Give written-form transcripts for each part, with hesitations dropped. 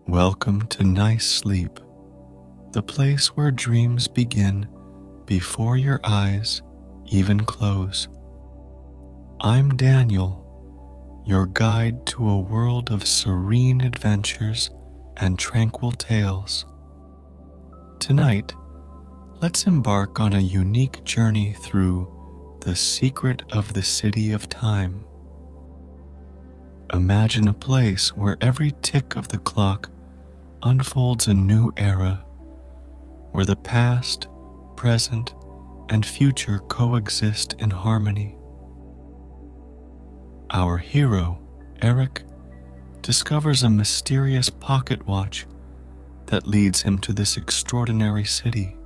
Welcome to Nice Sleep, the place where dreams begin before your eyes even close. I'm Daniel, your guide to a world of serene adventures and tranquil tales. Tonight, let's embark on a unique journey through the secret of the city of time. Imagine a place where every tick of the clock unfolds a new era, where the past, present, and future coexist in harmony. Our hero, Eric, discovers a mysterious pocket watch that leads him to this extraordinary city.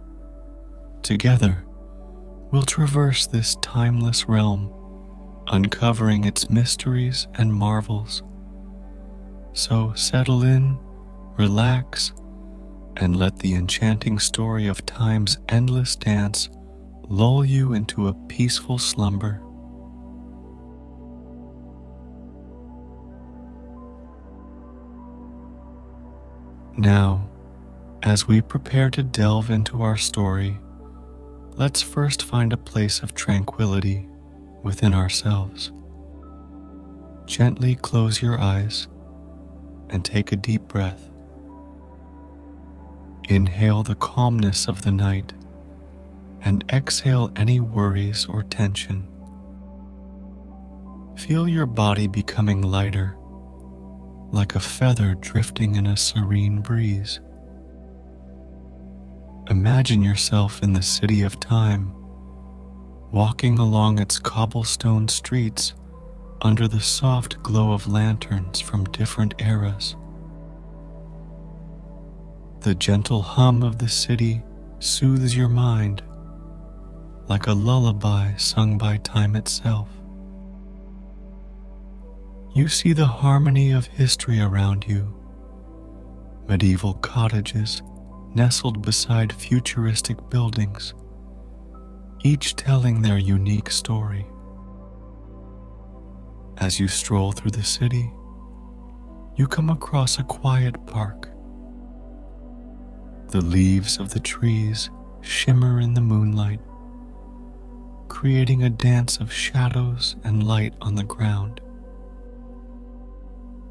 Together, we'll traverse this timeless realm, uncovering its mysteries and marvels. So settle in, relax, and let the enchanting story of time's endless dance lull you into a peaceful slumber. Now, as we prepare to delve into our story, let's first find a place of tranquility within ourselves. Gently close your eyes and take a deep breath. Inhale the calmness of the night and exhale any worries or tension. Feel your body becoming lighter, like a feather drifting in a serene breeze. Imagine yourself in the city of time, walking along its cobblestone streets under the soft glow of lanterns from different eras. The gentle hum of the city soothes your mind like a lullaby sung by time itself. You see the harmony of history around you, medieval cottages nestled beside futuristic buildings, each telling their unique story. As you stroll through the city, you come across a quiet park. The leaves of the trees shimmer in the moonlight, creating a dance of shadows and light on the ground.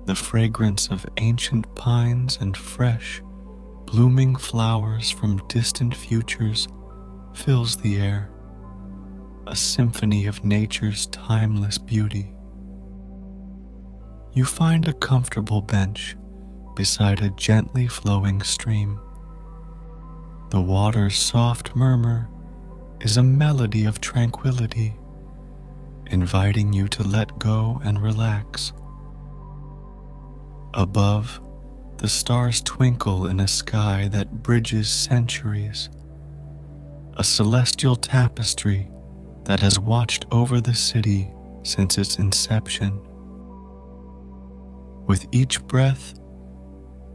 The fragrance of ancient pines and fresh, blooming flowers from distant futures fills the air, a symphony of nature's timeless beauty. You find a comfortable bench beside a gently flowing stream. The water's soft murmur is a melody of tranquility, inviting you to let go and relax. Above, the stars twinkle in a sky that bridges centuries, a celestial tapestry that has watched over the city since its inception. With each breath,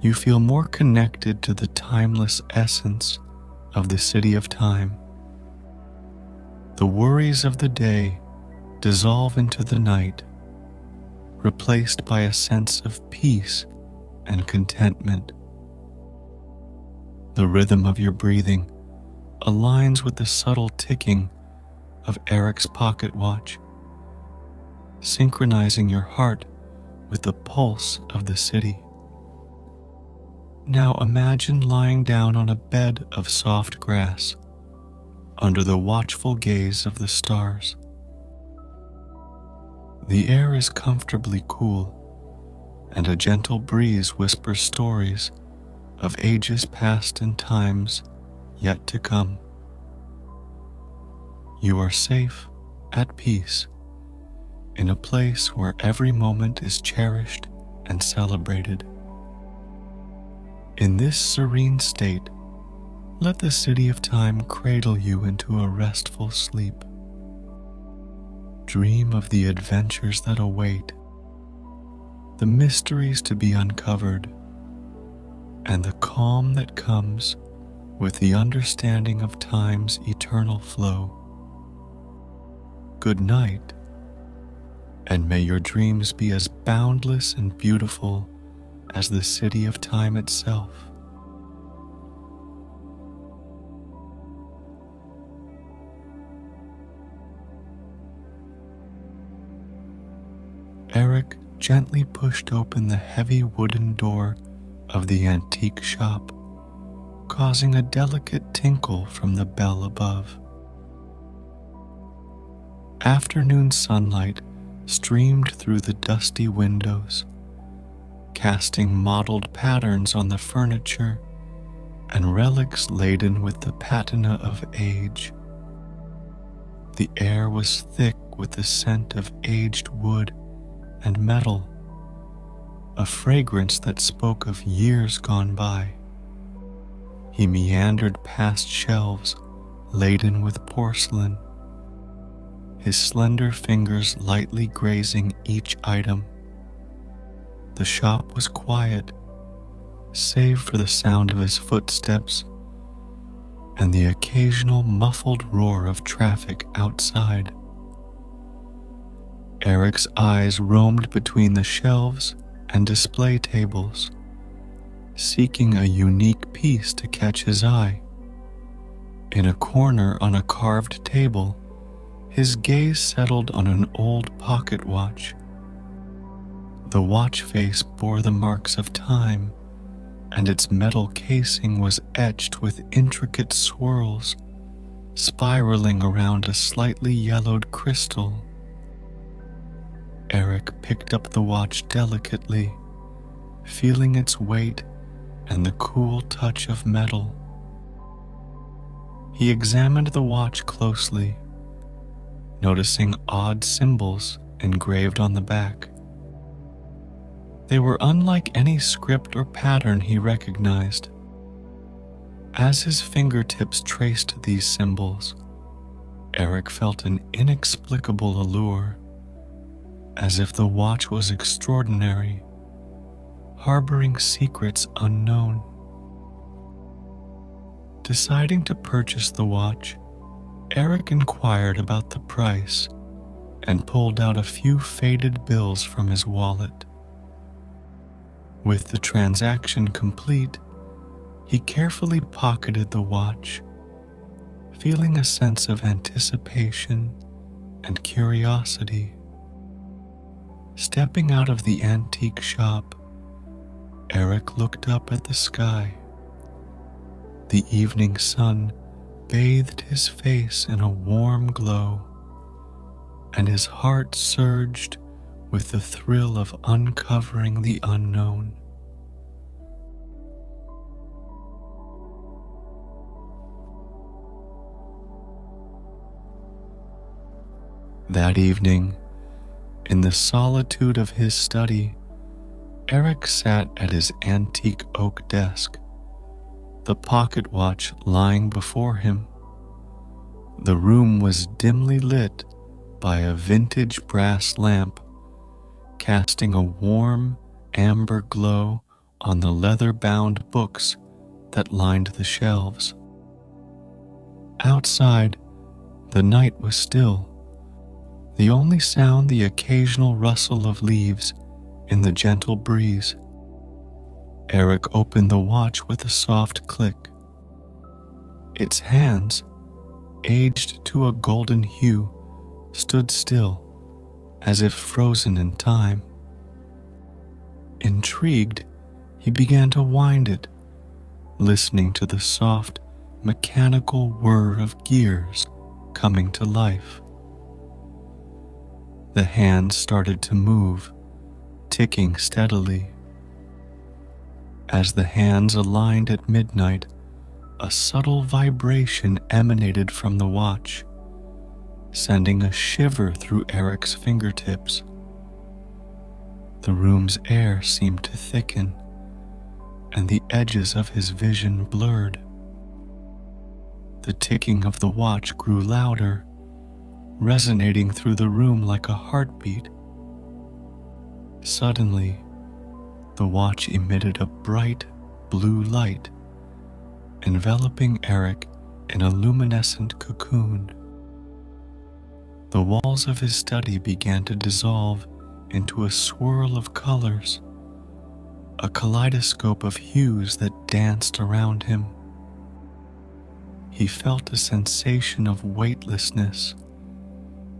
you feel more connected to the timeless essence of the city of time. The worries of the day dissolve into the night, replaced by a sense of peace and contentment. The rhythm of your breathing aligns with the subtle ticking of Eric's pocket watch, synchronizing your heart with the pulse of the city. Now imagine lying down on a bed of soft grass under the watchful gaze of the stars. The air is comfortably cool, and a gentle breeze whispers stories of ages past and times yet to come. You are safe, at peace, in a place where every moment is cherished and celebrated. In this serene state, let the city of time cradle you into a restful sleep. Dream of the adventures that await, the mysteries to be uncovered, and the calm that comes with the understanding of time's eternal flow. Good night, and may your dreams be as boundless and beautiful as the city of time itself. Eric gently pushed open the heavy wooden door of the antique shop, causing a delicate tinkle from the bell above. Afternoon sunlight streamed through the dusty windows, casting mottled patterns on the furniture and relics laden with the patina of age. The air was thick with the scent of aged wood and metal, a fragrance that spoke of years gone by. He meandered past shelves laden with porcelain, his slender fingers lightly grazing each item. The shop was quiet, save for the sound of his footsteps and the occasional muffled roar of traffic outside. Eric's eyes roamed between the shelves and display tables, seeking a unique piece to catch his eye. In a corner on a carved table, his gaze settled on an old pocket watch. The watch face bore the marks of time, and its metal casing was etched with intricate swirls, spiraling around a slightly yellowed crystal. Eric picked up the watch delicately, feeling its weight and the cool touch of metal. He examined the watch closely, noticing odd symbols engraved on the back. They were unlike any script or pattern he recognized. As his fingertips traced these symbols, Eric felt an inexplicable allure, as if the watch was extraordinary, harboring secrets unknown. Deciding to purchase the watch, Eric inquired about the price and pulled out a few faded bills from his wallet. With the transaction complete, he carefully pocketed the watch, feeling a sense of anticipation and curiosity. Stepping out of the antique shop, Eric looked up at the sky. The evening sun bathed his face in a warm glow, and his heart surged with the thrill of uncovering the unknown. That evening, in the solitude of his study, Eric sat at his antique oak desk, the pocket watch lying before him. The room was dimly lit by a vintage brass lamp, casting a warm amber glow on the leather-bound books that lined the shelves. Outside, the night was still, the only sound the occasional rustle of leaves in the gentle breeze. Eric opened the watch with a soft click. Its hands, aged to a golden hue, stood still, as if frozen in time. Intrigued, he began to wind it, listening to the soft, mechanical whir of gears coming to life. The hands started to move, ticking steadily. As the hands aligned at midnight, a subtle vibration emanated from the watch, sending a shiver through Eric's fingertips. The room's air seemed to thicken, and the edges of his vision blurred. The ticking of the watch grew louder, resonating through the room like a heartbeat. Suddenly, the watch emitted a bright blue light, enveloping Eric in a luminescent cocoon. The walls of his study began to dissolve into a swirl of colors, a kaleidoscope of hues that danced around him. He felt a sensation of weightlessness,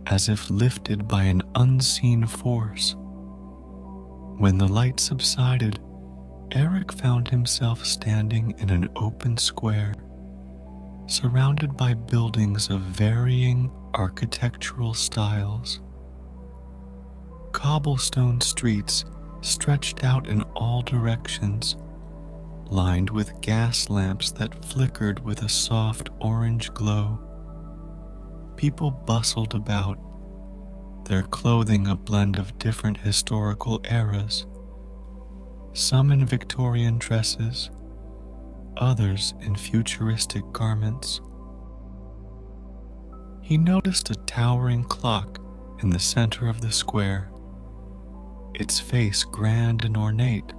as if lifted by an unseen force. When the light subsided, Eric found himself standing in an open square, surrounded by buildings of varying architectural styles. Cobblestone streets stretched out in all directions, lined with gas lamps that flickered with a soft orange glow. People bustled about, their clothing a blend of different historical eras, some in Victorian dresses, others in futuristic garments. He noticed a towering clock in the center of the square, its face grand and ornate,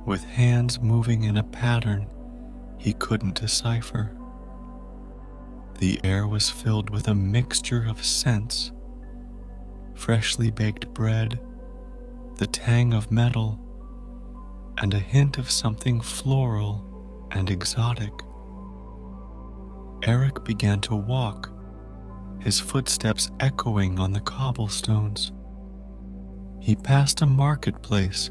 with hands moving in a pattern he couldn't decipher. The air was filled with a mixture of scents: freshly baked bread, the tang of metal, and a hint of something floral and exotic. Eric began to walk, his footsteps echoing on the cobblestones. He passed a marketplace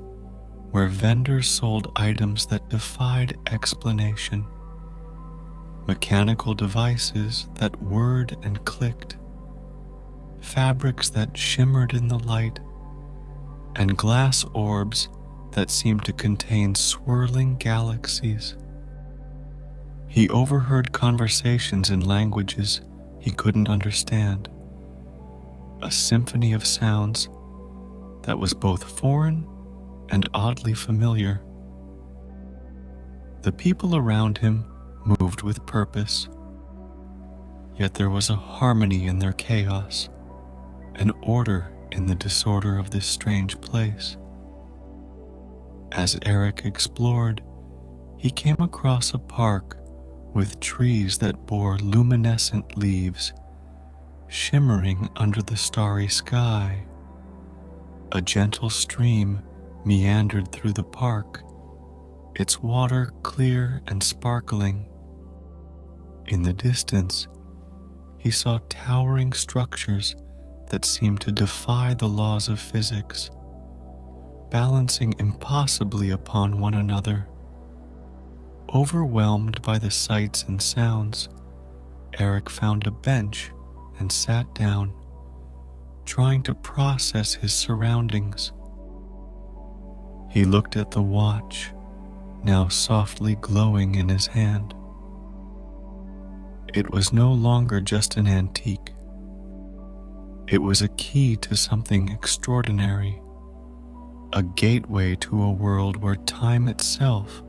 where vendors sold items that defied explanation: mechanical devices that whirred and clicked, fabrics that shimmered in the light, and glass orbs that seemed to contain swirling galaxies. He overheard conversations in languages he couldn't understand, a symphony of sounds that was both foreign and oddly familiar. The people around him moved with purpose, yet there was a harmony in their chaos, an order in the disorder of this strange place. As Eric explored, he came across a park with trees that bore luminescent leaves, shimmering under the starry sky. A gentle stream meandered through the park, its water clear and sparkling. In the distance, he saw towering structures that seemed to defy the laws of physics, balancing impossibly upon one another. Overwhelmed by the sights and sounds, Eric found a bench and sat down, trying to process his surroundings. He looked at the watch, now softly glowing in his hand. It was no longer just an antique. It was a key to something extraordinary, a gateway to a world where time itself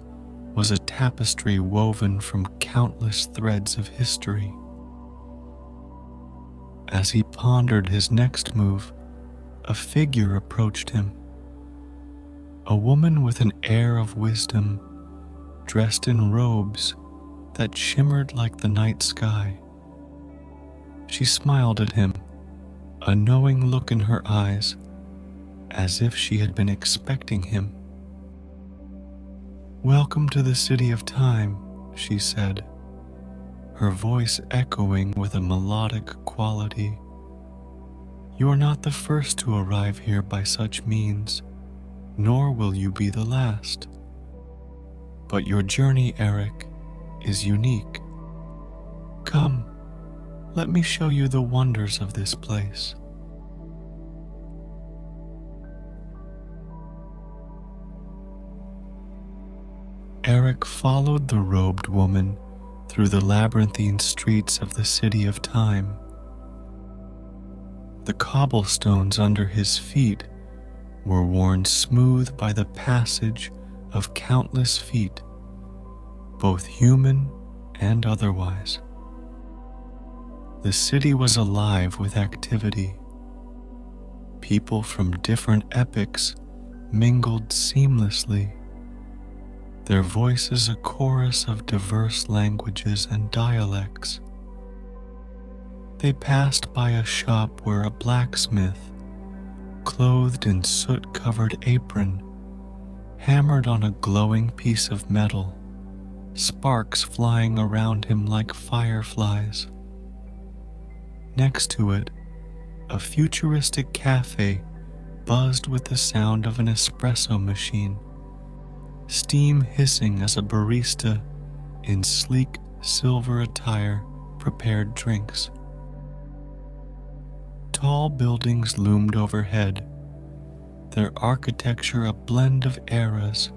was a tapestry woven from countless threads of history. As he pondered his next move, a figure approached him. A woman with an air of wisdom, dressed in robes that shimmered like the night sky. She smiled at him, a knowing look in her eyes, as if she had been expecting him. "Welcome to the city of time," she said, her voice echoing with a melodic quality. "You are not the first to arrive here by such means, nor will you be the last. But your journey, Eric, is unique. Come, let me show you the wonders of this place." Eric followed the robed woman through the labyrinthine streets of the city of time. The cobblestones under his feet were worn smooth by the passage of countless feet, both human and otherwise. The city was alive with activity. People from different epochs mingled seamlessly, their voices a chorus of diverse languages and dialects. They passed by a shop where a blacksmith, clothed in soot-covered apron, hammered on a glowing piece of metal, sparks flying around him like fireflies. Next to it, a futuristic cafe buzzed with the sound of an espresso machine, steam hissing as a barista in sleek silver attire prepared drinks. Tall buildings loomed overhead, their architecture a blend of eras,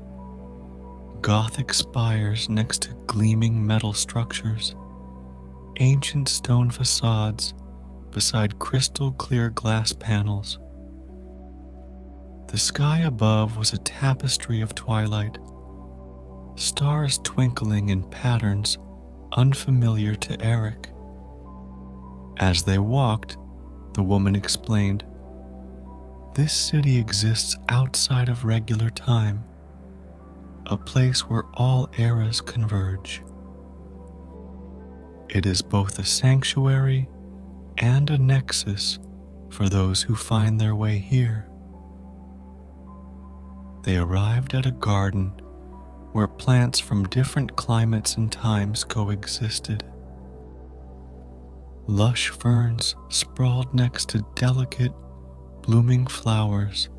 Gothic spires next to gleaming metal structures, ancient stone facades beside crystal clear glass panels. The sky above was a tapestry of twilight, stars twinkling in patterns unfamiliar to Eric. As they walked, the woman explained, "This city exists outside of regular time, a place where all eras converge. It is both a sanctuary and a nexus for those who find their way here." They arrived at a garden where plants from different climates and times coexisted. Lush ferns sprawled next to delicate, blooming flowers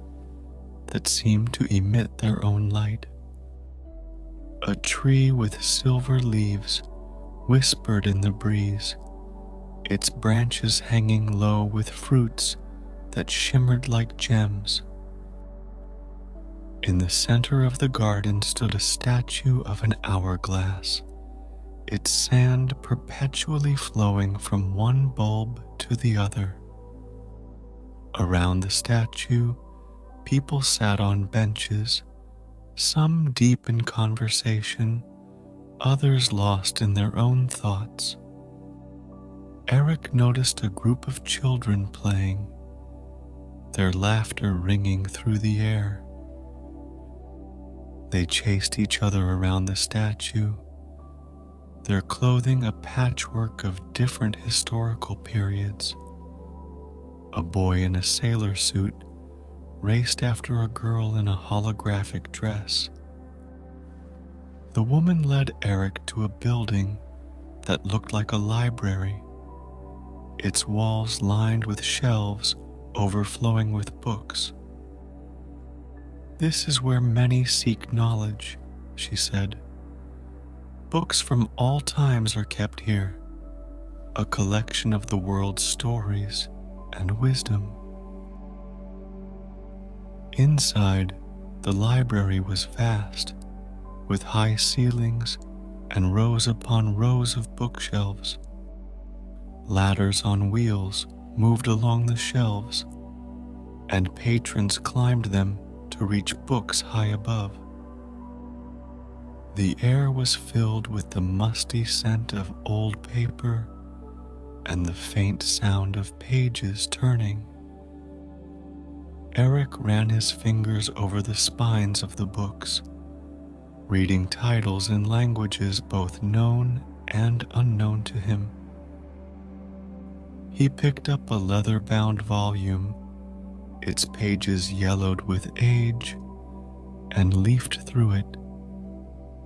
that seemed to emit their own light. A tree with silver leaves whispered in the breeze, its branches hanging low with fruits that shimmered like gems. In the center of the garden stood a statue of an hourglass, its sand perpetually flowing from one bulb to the other. Around the statue, people sat on benches, some deep in conversation, others lost in their own thoughts. Eric noticed a group of children playing, their laughter ringing through the air. They chased each other around the statue, their clothing a patchwork of different historical periods. A boy in a sailor suit raced after a girl in a holographic dress. The woman led Eric to a building that looked like a library, its walls lined with shelves overflowing with books. "This is where many seek knowledge," she said. "Books from all times are kept here, a collection of the world's stories and wisdom." Inside, the library was vast, with high ceilings and rows upon rows of bookshelves. Ladders on wheels moved along the shelves, and patrons climbed them to reach books high above. The air was filled with the musty scent of old paper and the faint sound of pages turning. Eric ran his fingers over the spines of the books, reading titles in languages both known and unknown to him. He picked up a leather-bound volume, its pages yellowed with age, and leafed through it,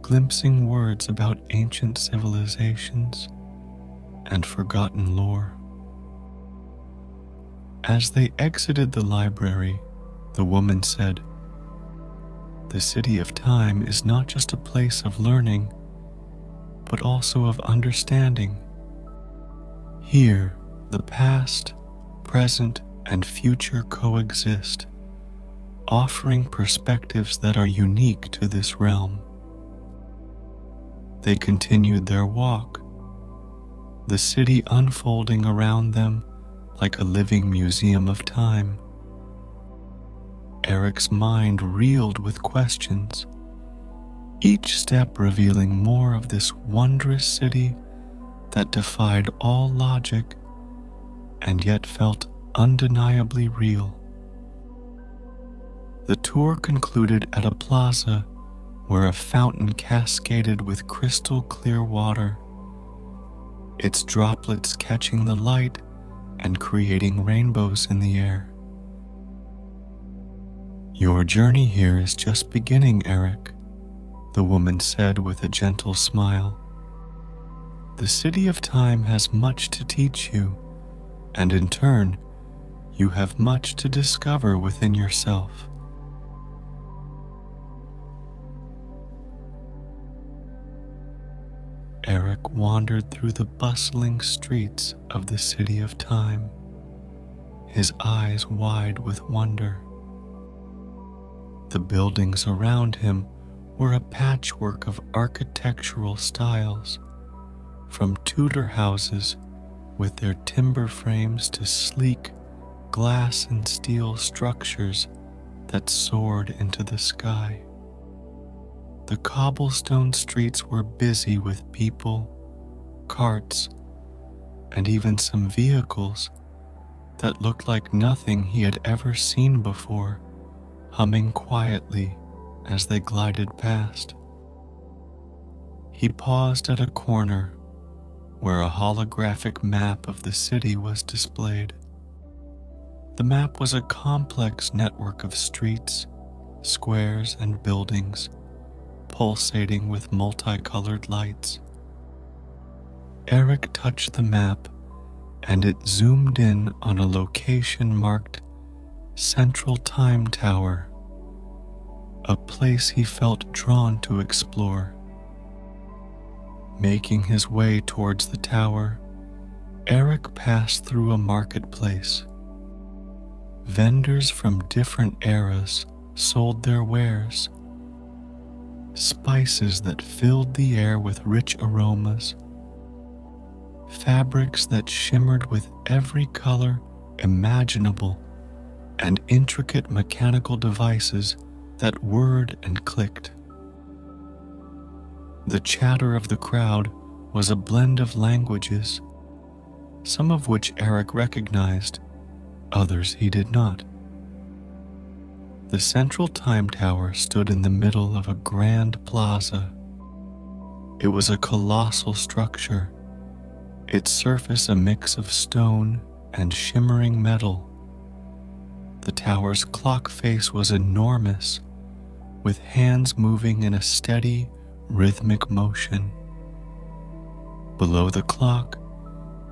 glimpsing words about ancient civilizations and forgotten lore. As they exited the library, the woman said, "The City of Time is not just a place of learning, but also of understanding. Here, the past, present, and future coexist, offering perspectives that are unique to this realm." They continued their walk, the city unfolding around them like a living museum of time. Eric's mind reeled with questions, each step revealing more of this wondrous city that defied all logic and yet felt undeniably real. The tour concluded at a plaza where a fountain cascaded with crystal clear water, its droplets catching the light and creating rainbows in the air. "Your journey here is just beginning, Eric," the woman said with a gentle smile. "The City of Time has much to teach you, and in turn, you have much to discover within yourself." Eric wandered through the bustling streets of the City of Time, his eyes wide with wonder. The buildings around him were a patchwork of architectural styles, from Tudor houses with their timber frames to sleek glass and steel structures that soared into the sky. The cobblestone streets were busy with people, carts, and even some vehicles that looked like nothing he had ever seen before, humming quietly as they glided past. He paused at a corner where a holographic map of the city was displayed. The map was a complex network of streets, squares, and buildings, pulsating with multicolored lights. Eric touched the map, and it zoomed in on a location marked Central Time Tower, a place he felt drawn to explore. Making his way towards the tower, Eric passed through a marketplace. Vendors from different eras sold their wares, spices that filled the air with rich aromas, fabrics that shimmered with every color imaginable, and intricate mechanical devices that whirred and clicked. The chatter of the crowd was a blend of languages, some of which Eric recognized, others he did not. The Central Time Tower stood in the middle of a grand plaza. It was a colossal structure, its surface a mix of stone and shimmering metal. The tower's clock face was enormous, with hands moving in a steady, rhythmic motion. Below the clock,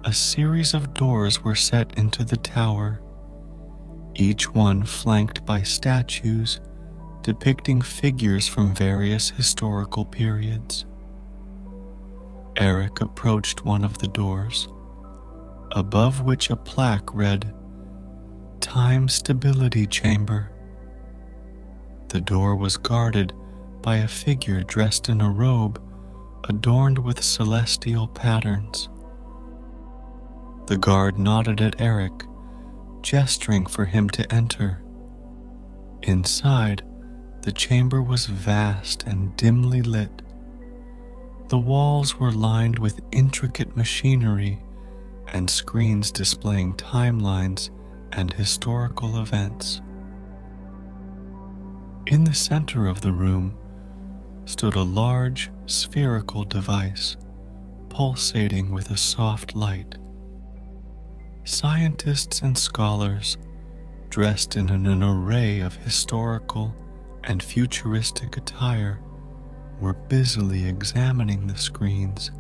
a series of doors were set into the tower, each one flanked by statues depicting figures from various historical periods. Eric approached one of the doors, above which a plaque read, "Time Stability Chamber." The door was guarded by a figure dressed in a robe adorned with celestial patterns. The guard nodded at Eric, gesturing for him to enter. Inside, the chamber was vast and dimly lit. The walls were lined with intricate machinery and screens displaying timelines and historical events. In the center of the room stood a large, spherical device, pulsating with a soft light. Scientists and scholars, dressed in an array of historical and futuristic attire, were busily examining the screens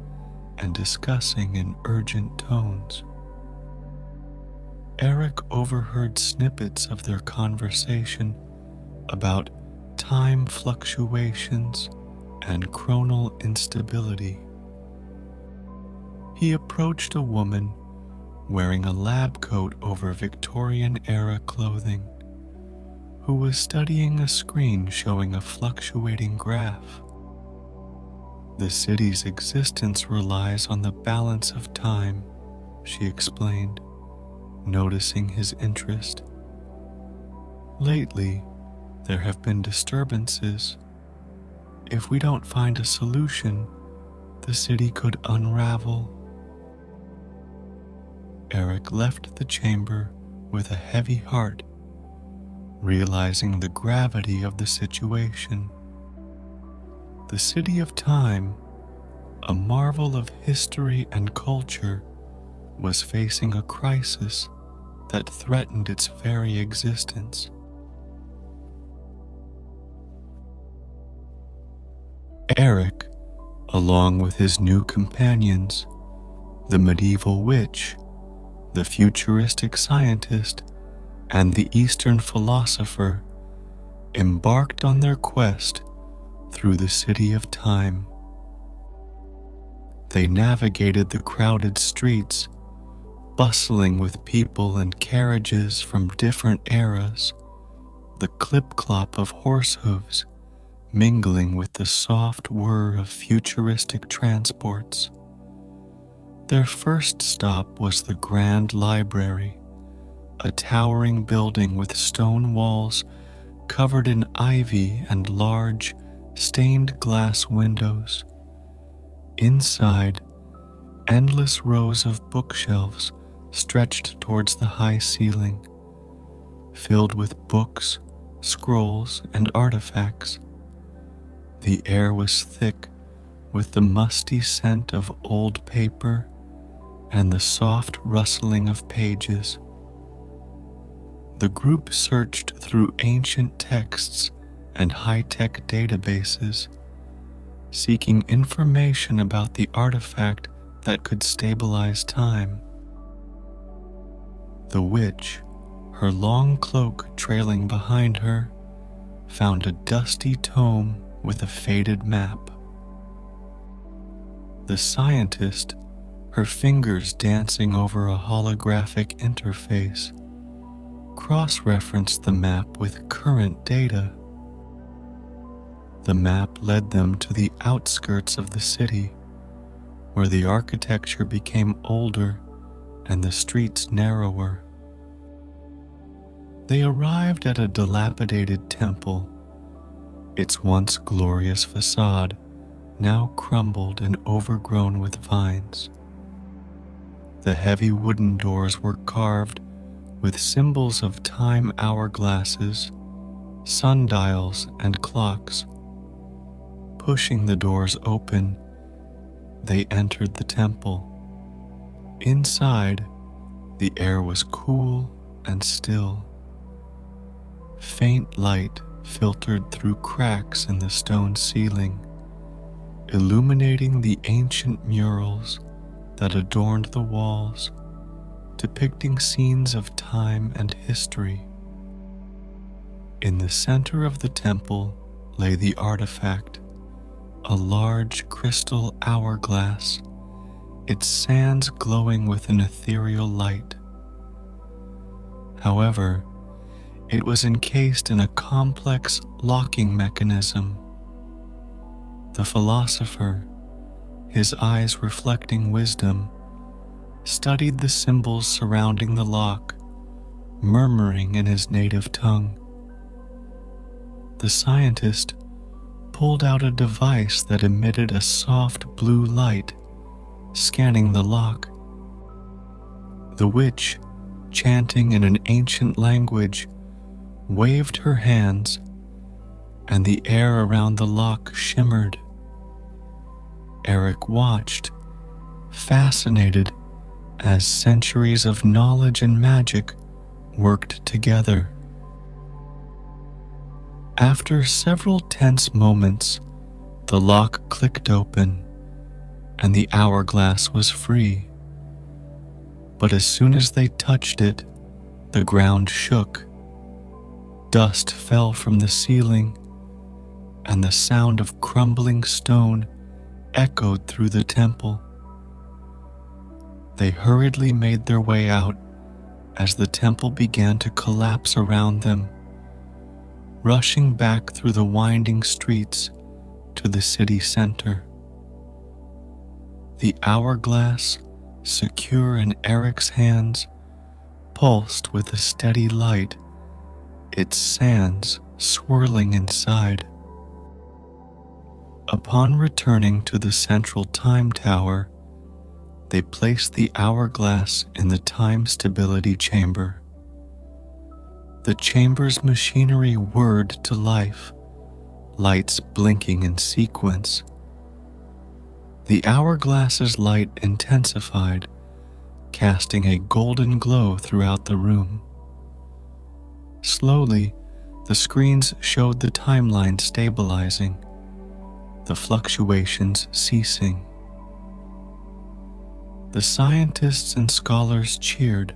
and discussing in urgent tones. Eric overheard snippets of their conversation about time fluctuations and chronal instability. He approached a woman wearing a lab coat over Victorian-era clothing, who was studying a screen showing a fluctuating graph. "The city's existence relies on the balance of time," she explained, noticing his interest. "Lately, there have been disturbances. If we don't find a solution, the city could unravel." Eric left the chamber with a heavy heart, realizing the gravity of the situation. The City of Time, a marvel of history and culture, was facing a crisis that threatened its very existence. Eric, along with his new companions, the medieval witch, the futuristic scientist, and the Eastern philosopher, embarked on their quest through the city of time. They navigated the crowded streets, bustling with people and carriages from different eras, the clip-clop of horse hooves mingling with the soft whir of futuristic transports. Their first stop was the Grand Library, a towering building with stone walls covered in ivy and large, stained glass windows. Inside, endless rows of bookshelves stretched towards the high ceiling, filled with books, scrolls, and artifacts. The air was thick with the musty scent of old paper and the soft rustling of pages. The group searched through ancient texts and high-tech databases, seeking information about the artifact that could stabilize time. The witch, her long cloak trailing behind her, found a dusty tome with a faded map. The scientist, her fingers dancing over a holographic interface, cross-referenced the map with current data. The map led them to the outskirts of the city, where the architecture became older and the streets narrower. They arrived at a dilapidated temple, its once glorious facade now crumbled and overgrown with vines. The heavy wooden doors were carved with symbols of time hourglasses, sundials, and clocks. Pushing the doors open, they entered the temple. Inside, the air was cool and still. Faint light filtered through cracks in the stone ceiling, illuminating the ancient murals that adorned the walls, depicting scenes of time and history. In the center of the temple lay the artifact, a large crystal hourglass, its sands glowing with an ethereal light. However, it was encased in a complex locking mechanism. The philosopher, his eyes reflecting wisdom, studied the symbols surrounding the lock, murmuring in his native tongue. The scientist pulled out a device that emitted a soft blue light, scanning the lock. The witch, chanting in an ancient language, waved her hands, and the air around the lock shimmered. Eric watched, fascinated, as centuries of knowledge and magic worked together. After several tense moments, the lock clicked open, and the hourglass was free. But as soon as they touched it, the ground shook. Dust fell from the ceiling, and the sound of crumbling stone echoed through the temple. They hurriedly made their way out as the temple began to collapse around them, rushing back through the winding streets to the city center. The hourglass, secure in Eric's hands, pulsed with a steady light, its sands swirling inside. Upon returning to the central time tower, they placed the hourglass in the time stability chamber. The chamber's machinery whirred to life, lights blinking in sequence. The hourglass's light intensified, casting a golden glow throughout the room. Slowly, the screens showed the timeline stabilizing, the fluctuations ceasing. The scientists and scholars cheered,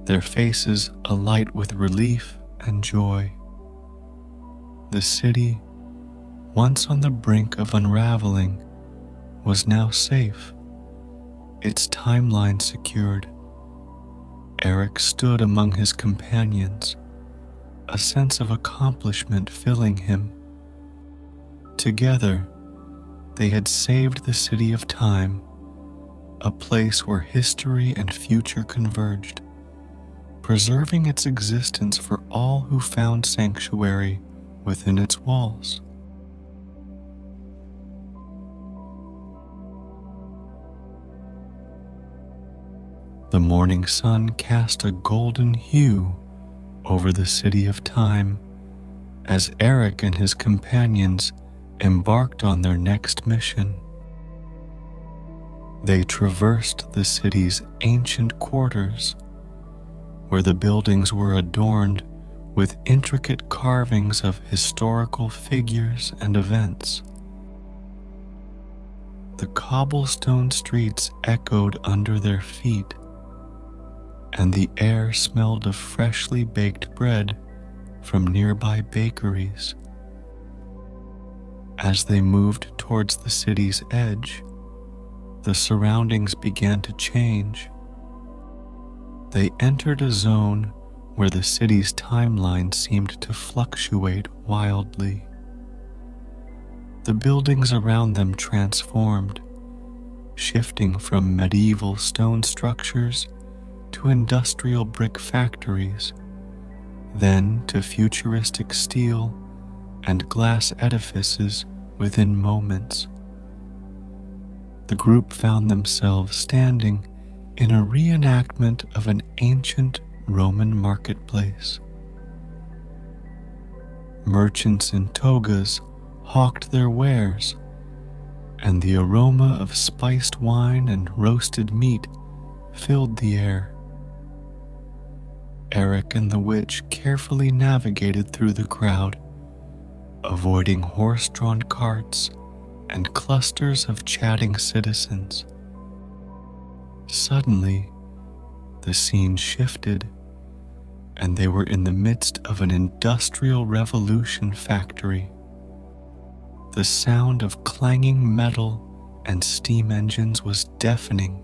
their faces alight with relief and joy. The city, once on the brink of unraveling, was now safe, its timeline secured. Eric stood among his companions, a sense of accomplishment filling him. Together, they had saved the city of time, a place where history and future converged, preserving its existence for all who found sanctuary within its walls. The morning sun cast a golden hue over the city of time as Eric and his companions embarked on their next mission. They traversed the city's ancient quarters, where the buildings were adorned with intricate carvings of historical figures and events. The cobblestone streets echoed under their feet, and the air smelled of freshly baked bread from nearby bakeries. As they moved towards the city's edge, the surroundings began to change. They entered a zone where the city's timeline seemed to fluctuate wildly. The buildings around them transformed, shifting from medieval stone structures to industrial brick factories, then to futuristic steel and glass edifices within moments. The group found themselves standing in a reenactment of an ancient Roman marketplace. Merchants in togas hawked their wares, and the aroma of spiced wine and roasted meat filled the air. Eric and the witch carefully navigated through the crowd, avoiding horse-drawn carts and clusters of chatting citizens. Suddenly, the scene shifted, and they were in the midst of an industrial revolution factory. The sound of clanging metal and steam engines was deafening.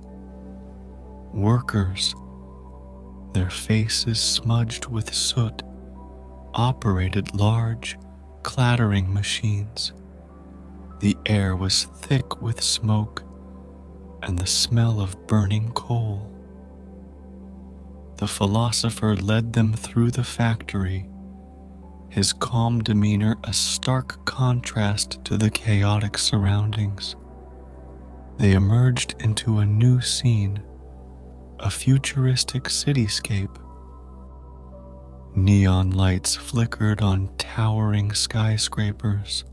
Workers, their faces smudged with soot, operated large, clattering machines. The air was thick with smoke and the smell of burning coal. The philosopher led them through the factory, his calm demeanor a stark contrast to the chaotic surroundings. They emerged into a new scene, a futuristic cityscape. Neon lights flickered on towering skyscrapers,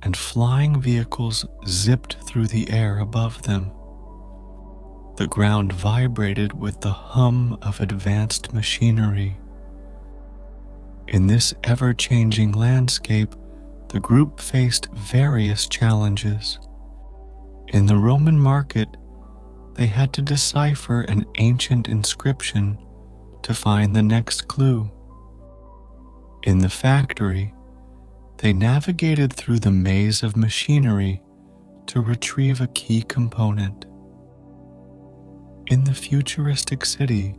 and flying vehicles zipped through the air above them. The ground vibrated with the hum of advanced machinery. In this ever-changing landscape, the group faced various challenges. In the Roman market, they had to decipher an ancient inscription to find the next clue. In the factory, they navigated through the maze of machinery to retrieve a key component. In the futuristic city,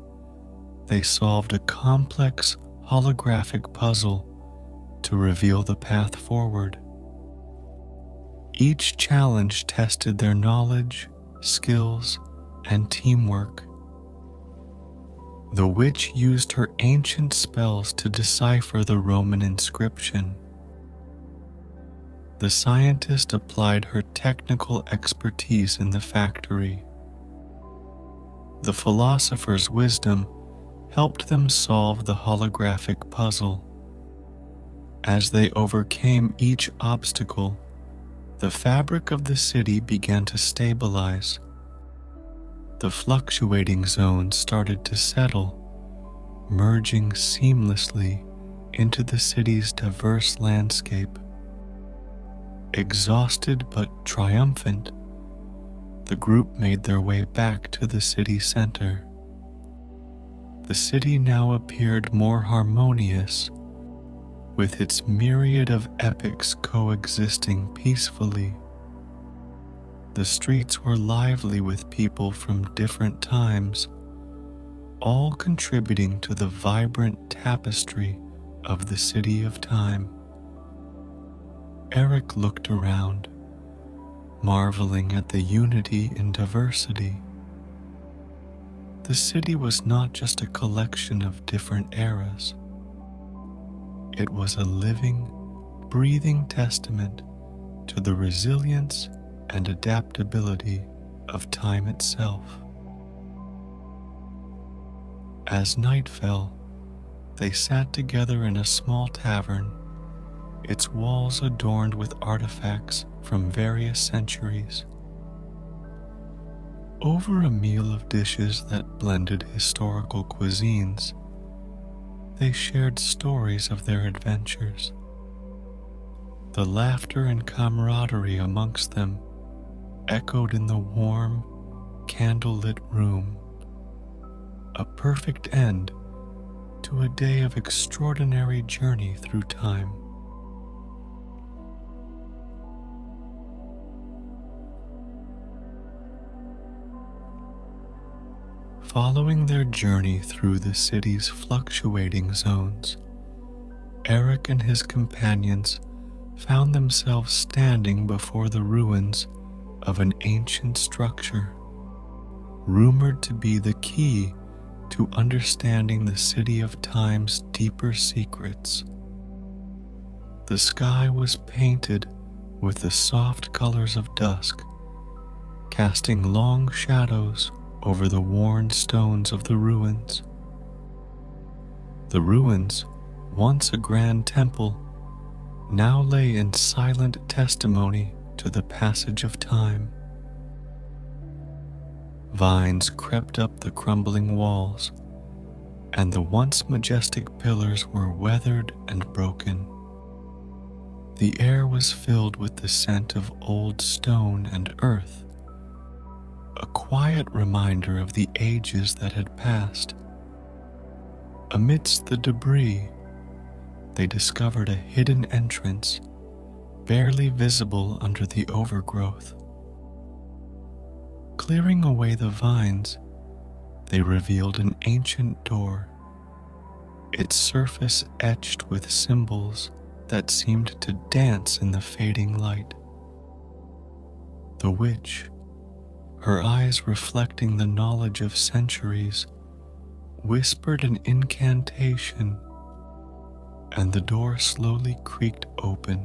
they solved a complex holographic puzzle to reveal the path forward. Each challenge tested their knowledge, skills, and teamwork. The witch used her ancient spells to decipher the Roman inscription. The scientist applied her technical expertise in the factory. The philosopher's wisdom helped them solve the holographic puzzle. As they overcame each obstacle, the fabric of the city began to stabilize. The fluctuating zones started to settle, merging seamlessly into the city's diverse landscape. Exhausted but triumphant, the group made their way back to the city center. The city now appeared more harmonious, with its myriad of epics coexisting peacefully. The streets were lively with people from different times, all contributing to the vibrant tapestry of the city of time. Eric looked around, marveling at the unity in diversity. The city was not just a collection of different eras. It was a living, breathing testament to the resilience and adaptability of time itself. As night fell, they sat together in a small tavern, its walls adorned with artifacts from various centuries. Over a meal of dishes that blended historical cuisines, they shared stories of their adventures. The laughter and camaraderie amongst them echoed in the warm, candlelit room, a perfect end to a day of extraordinary journey through time. Following their journey through the city's fluctuating zones, Eric and his companions found themselves standing before the ruins of an ancient structure, rumored to be the key to understanding the city of time's deeper secrets. The sky was painted with the soft colors of dusk, casting long shadows over the worn stones of the ruins. The ruins, once a grand temple, now lay in silent testimony to the passage of time. Vines crept up the crumbling walls, and the once majestic pillars were weathered and broken. The air was filled with the scent of old stone and earth, a quiet reminder of the ages that had passed. Amidst the debris, they discovered a hidden entrance, barely visible under the overgrowth. Clearing away the vines, they revealed an ancient door, its surface etched with symbols that seemed to dance in the fading light. The witch, her eyes reflecting the knowledge of centuries, whispered an incantation, and the door slowly creaked open,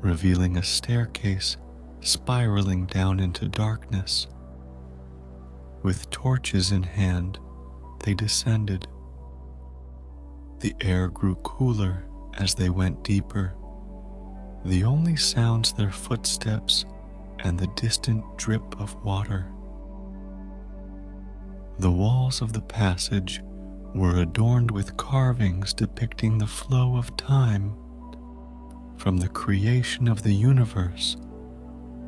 revealing a staircase spiraling down into darkness. With torches in hand, they descended. The air grew cooler as they went deeper, the only sounds their footsteps and the distant drip of water. The walls of the passage were adorned with carvings depicting the flow of time, from the creation of the universe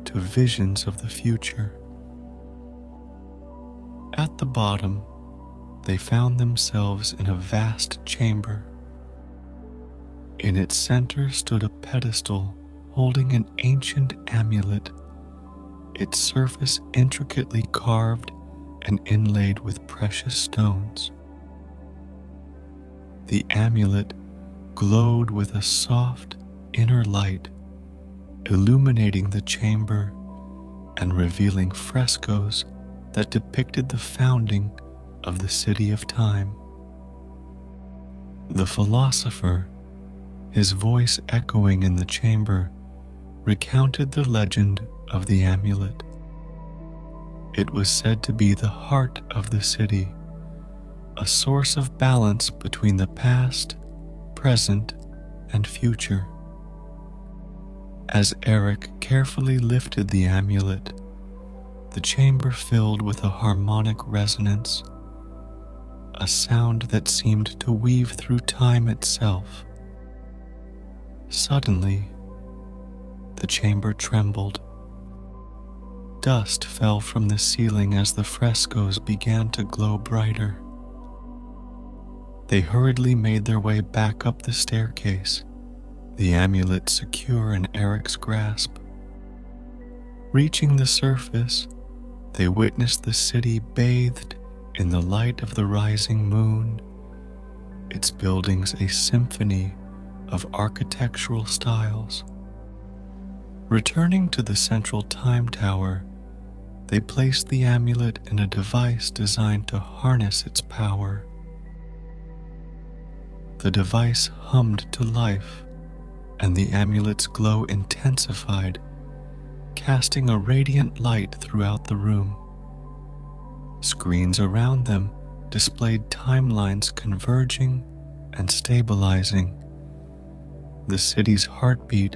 to visions of the future. At the bottom, they found themselves in a vast chamber. In its center stood a pedestal holding an ancient amulet, its surface intricately carved and inlaid with precious stones. The amulet glowed with a soft inner light, illuminating the chamber and revealing frescoes that depicted the founding of the city of time. The philosopher, his voice echoing in the chamber, recounted the legend of the amulet. It was said to be the heart of the city, a source of balance between the past, present, and future. As Eric carefully lifted the amulet, the chamber filled with a harmonic resonance, a sound that seemed to weave through time itself. Suddenly, the The chamber trembled. Dust fell from the ceiling as the frescoes began to glow brighter. They hurriedly made their way back up the staircase, the amulet secure in Eric's grasp. Reaching the surface, they witnessed the city bathed in the light of the rising moon, its buildings a symphony of architectural styles. Returning to the central time tower, they placed the amulet in a device designed to harness its power. The device hummed to life, and the amulet's glow intensified, casting a radiant light throughout the room. Screens around them displayed timelines converging and stabilizing, the city's heartbeat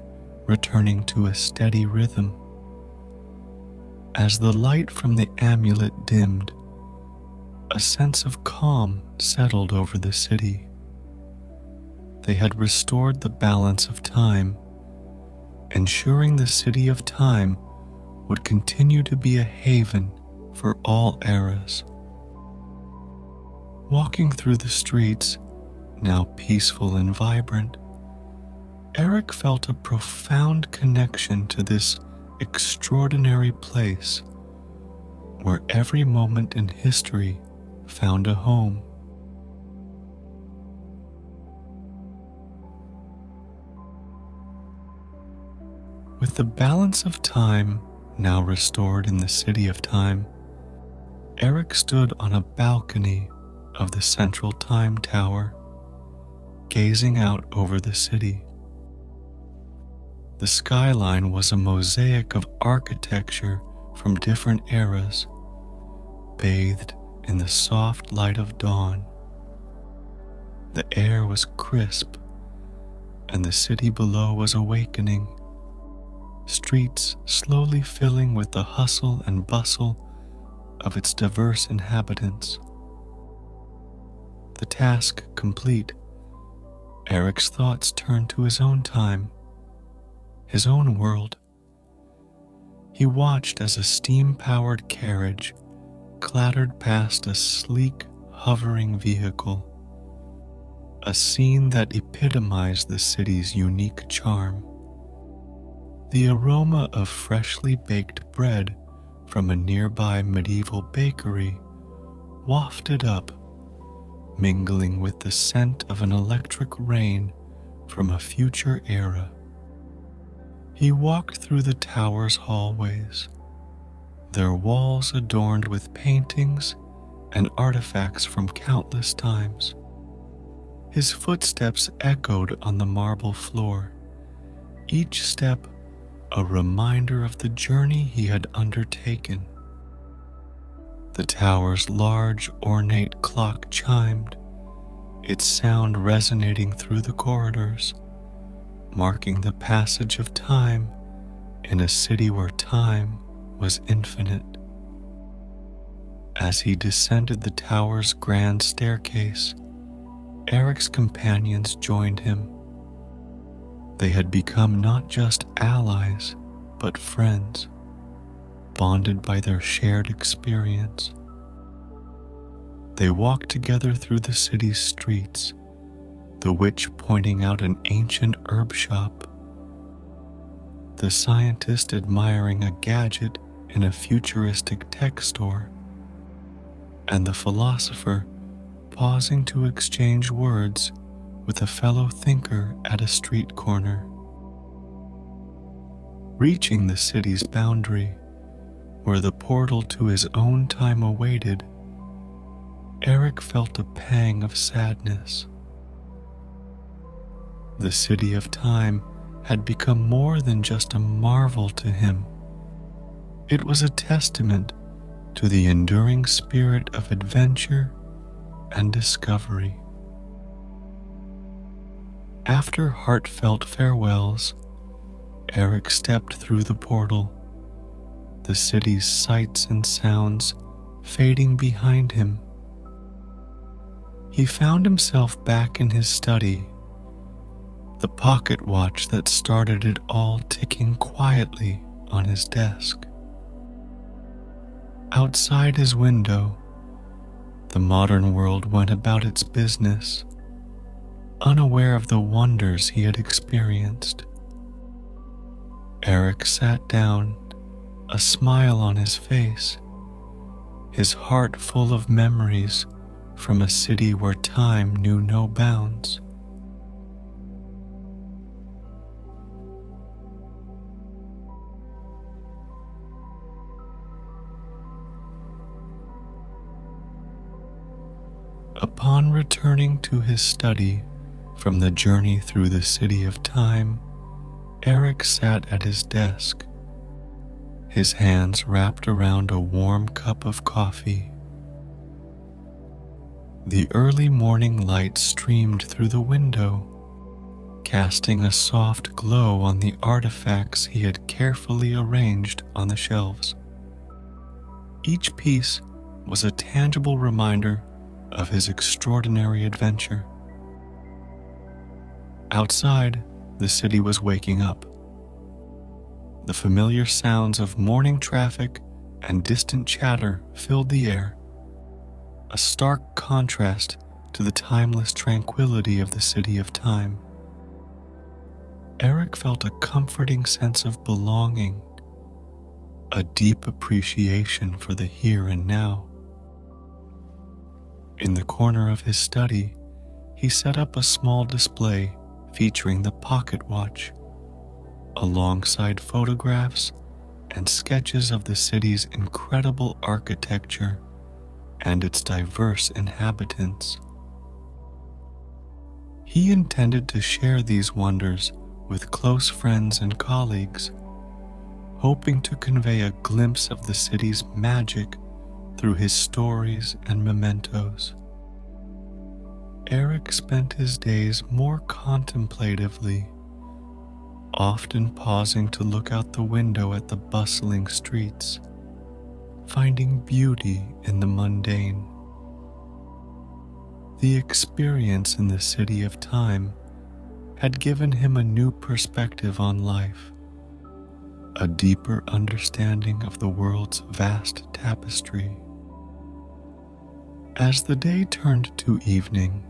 returning to a steady rhythm. As the light from the amulet dimmed, a sense of calm settled over the city. They had restored the balance of time, ensuring the city of time would continue to be a haven for all eras. Walking through the streets, now peaceful and vibrant, Eric felt a profound connection to this extraordinary place where every moment in history found a home. With the balance of time now restored in the city of time, Eric stood on a balcony of the central time tower, gazing out over the city. The skyline was a mosaic of architecture from different eras, bathed in the soft light of dawn. The air was crisp, and the city below was awakening, streets slowly filling with the hustle and bustle of its diverse inhabitants. The task complete, Eric's thoughts turned to his own time, his own world. He watched as a steam-powered carriage clattered past a sleek, hovering vehicle, a scene that epitomized the city's unique charm. The aroma of freshly baked bread from a nearby medieval bakery wafted up, mingling with the scent of an electric rain from a future era. He walked through the tower's hallways, their walls adorned with paintings and artifacts from countless times. His footsteps echoed on the marble floor, each step a reminder of the journey he had undertaken. The tower's large, ornate clock chimed, its sound resonating through the corridors, marking the passage of time in a city where time was infinite. As he descended the tower's grand staircase, Eric's companions joined him. They had become not just allies, but friends, bonded by their shared experience. They walked together through the city's streets, the witch pointing out an ancient herb shop, the scientist admiring a gadget in a futuristic tech store, and the philosopher pausing to exchange words with a fellow thinker at a street corner. Reaching the city's boundary, where the portal to his own time awaited, Eric felt a pang of sadness. The city of time had become more than just a marvel to him. It was a testament to the enduring spirit of adventure and discovery. After heartfelt farewells, Eric stepped through the portal, the city's sights and sounds fading behind him. He found himself back in his study, the pocket watch that started it all ticking quietly on his desk. Outside his window, the modern world went about its business, unaware of the wonders he had experienced. Eric sat down, a smile on his face, his heart full of memories from a city where time knew no bounds. Upon returning to his study from the journey through the city of time, Eric sat at his desk, his hands wrapped around a warm cup of coffee. The early morning light streamed through the window, casting a soft glow on the artifacts he had carefully arranged on the shelves. Each piece was a tangible reminder of his extraordinary adventure. Outside, the city was waking up. The familiar sounds of morning traffic and distant chatter filled the air, a stark contrast to the timeless tranquility of the city of time. Eric felt a comforting sense of belonging, a deep appreciation for the here and now. In the corner of his study, he set up a small display featuring the pocket watch, alongside photographs and sketches of the city's incredible architecture and its diverse inhabitants. He intended to share these wonders with close friends and colleagues, hoping to convey a glimpse of the city's magic through his stories and mementos. Eric spent his days more contemplatively, often pausing to look out the window at the bustling streets, finding beauty in the mundane. The experience in the city of time had given him a new perspective on life, a deeper understanding of the world's vast tapestry. As the day turned to evening,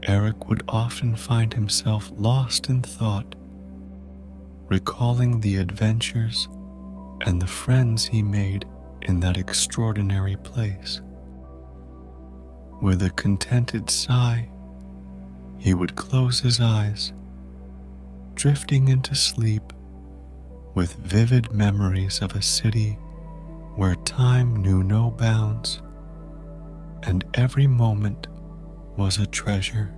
Eric would often find himself lost in thought, recalling the adventures and the friends he made in that extraordinary place. With a contented sigh, he would close his eyes, drifting into sleep with vivid memories of a city where time knew no bounds and every moment was a treasure.